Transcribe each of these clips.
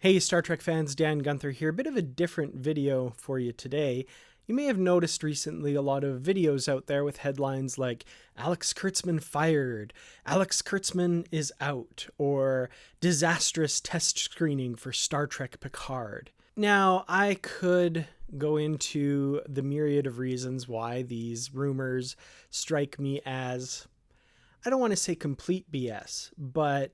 Hey Star Trek fans, Dan Gunther here. A bit of a different video for you today. You may have noticed recently a lot of videos out there with headlines like Alex Kurtzman fired, Alex Kurtzman is out, or disastrous test screening for Star Trek Picard. Now, I could go into the myriad of reasons why these rumors strike me as, I don't want to say complete BS, but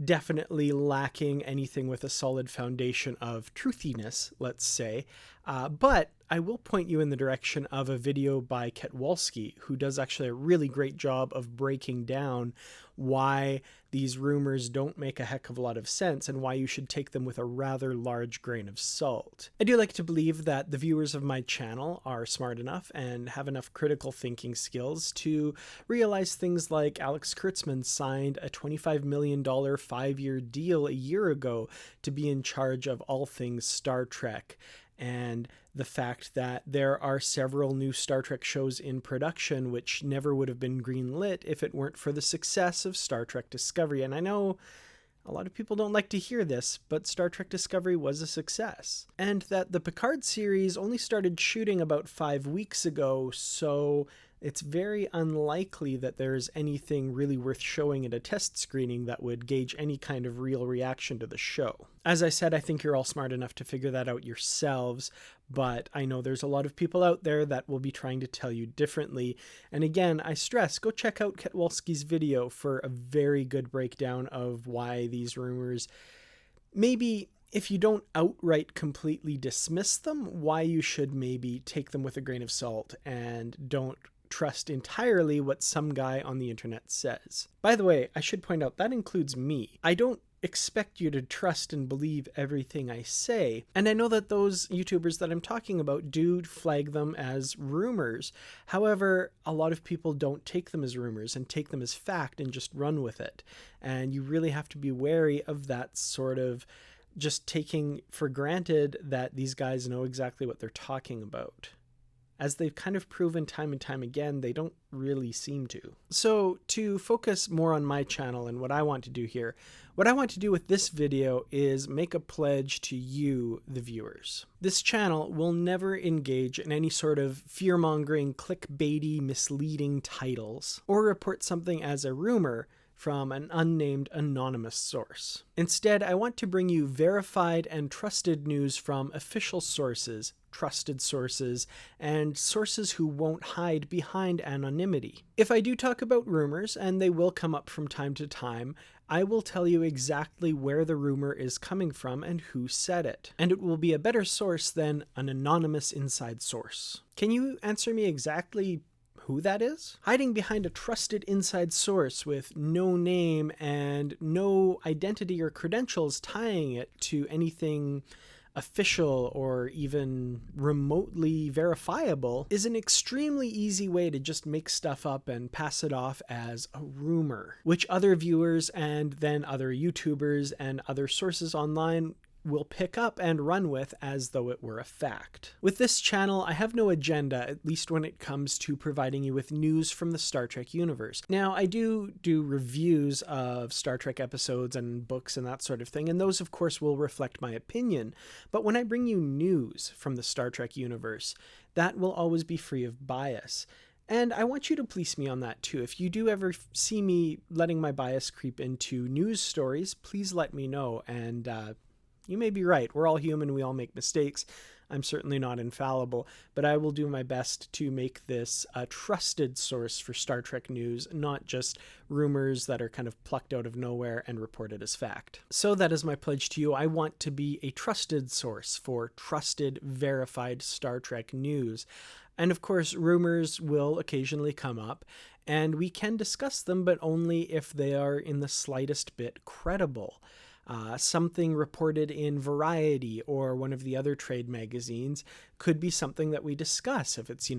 definitely lacking anything with a solid foundation of truthiness, let's say. But I will point you in the direction of a video by Ketwolski, who does actually a really great job of breaking down why these rumors don't make a heck of a lot of sense and why you should take them with a rather large grain of salt. I do like to believe that the viewers of my channel are smart enough and have enough critical thinking skills to realize things like Alex Kurtzman signed a $25 million 5-year deal a year ago to be in charge of all things Star Trek, and the fact that there are several new Star Trek shows in production which never would have been greenlit if it weren't for the success of Star Trek Discovery. And I know a lot of people don't like to hear this, but Star Trek Discovery was a success. And that the Picard series only started shooting about 5 weeks ago, so it's very unlikely that there's anything really worth showing at a test screening that would gauge any kind of real reaction to the show. As I said, I think you're all smart enough to figure that out yourselves, but I know there's a lot of people out there that will be trying to tell you differently. And again, I stress, go check out Ketwolski's video for a very good breakdown of why these rumors, maybe if you don't outright completely dismiss them, why you should maybe take them with a grain of salt and don't trust entirely what some guy on the internet says. By the way, I should point out that includes me. I don't expect you to trust and believe everything I say, and I know that those YouTubers that I'm talking about do flag them as rumors. However, a lot of people don't take them as rumors and take them as fact and just run with it, and you really have to be wary of that sort of just taking for granted that these guys know exactly what they're talking about. As they've kind of proven time and time again, they don't really seem to. So to focus more on my channel and what I want to do here, what I want to do with this video is make a pledge to you, the viewers. This channel will never engage in any sort of fear-mongering, clickbaity, misleading titles, or report something as a rumor from an unnamed anonymous source. Instead, I want to bring you verified and trusted news from official sources, trusted sources, and sources who won't hide behind anonymity. If I do talk about rumors, and they will come up from time to time, I will tell you exactly where the rumor is coming from and who said it. And it will be a better source than an anonymous inside source. Can you answer me exactly who that is? Hiding behind a trusted inside source with no name and no identity or credentials tying it to anything official or even remotely verifiable is an extremely easy way to just make stuff up and pass it off as a rumor, which other viewers and then other YouTubers and other sources online will pick up and run with as though it were a fact. With this channel, I have no agenda, at least when it comes to providing you with news from the Star Trek universe. Now, I do reviews of Star Trek episodes and books and that sort of thing, and those, of course, will reflect my opinion. But when I bring you news from the Star Trek universe, that will always be free of bias. And I want you to police me on that too. If you do ever see me letting my bias creep into news stories, please let me know. And you may be right. We're all human. We all make mistakes. I'm certainly not infallible, but I will do my best to make this a trusted source for Star Trek news, not just rumors that are kind of plucked out of nowhere and reported as fact. So that is my pledge to you. I want to be a trusted source for trusted, verified Star Trek news. And of course, rumors will occasionally come up, and we can discuss them, but only if they are in the slightest bit credible. Something reported in Variety or one of the other trade magazines could be something that we discuss if it's,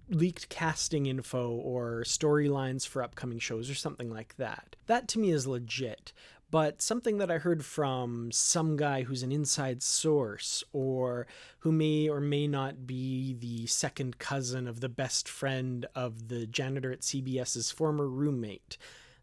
leaked casting info or storylines for upcoming shows or something like that. That to me is legit. But something that I heard from some guy who's an inside source or who may or may not be the second cousin of the best friend of the janitor at CBS's former roommate,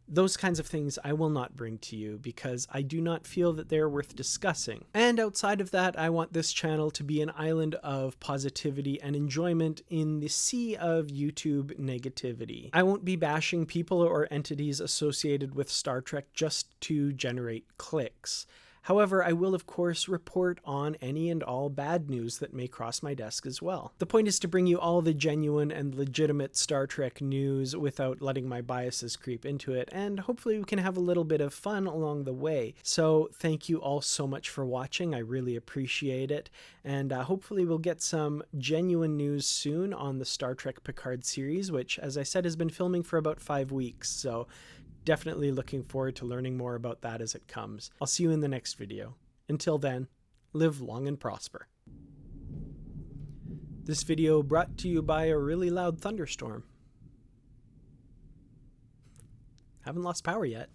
Those kinds of things I will not bring to you because I do not feel that they're worth discussing. And outside of that, I want this channel to be an island of positivity and enjoyment in the sea of YouTube negativity. I won't be bashing people or entities associated with Star Trek just to generate clicks. However, I will of course report on any and all bad news that may cross my desk as well. The point is to bring you all the genuine and legitimate Star Trek news without letting my biases creep into it, and hopefully we can have a little bit of fun along the way. So thank you all so much for watching, I really appreciate it, and hopefully we'll get some genuine news soon on the Star Trek Picard series, which as I said has been filming for about 5 weeks, so definitely looking forward to learning more about that as it comes. I'll see you in the next video. Until then, live long and prosper. This video brought to you by a really loud thunderstorm. Haven't lost power yet.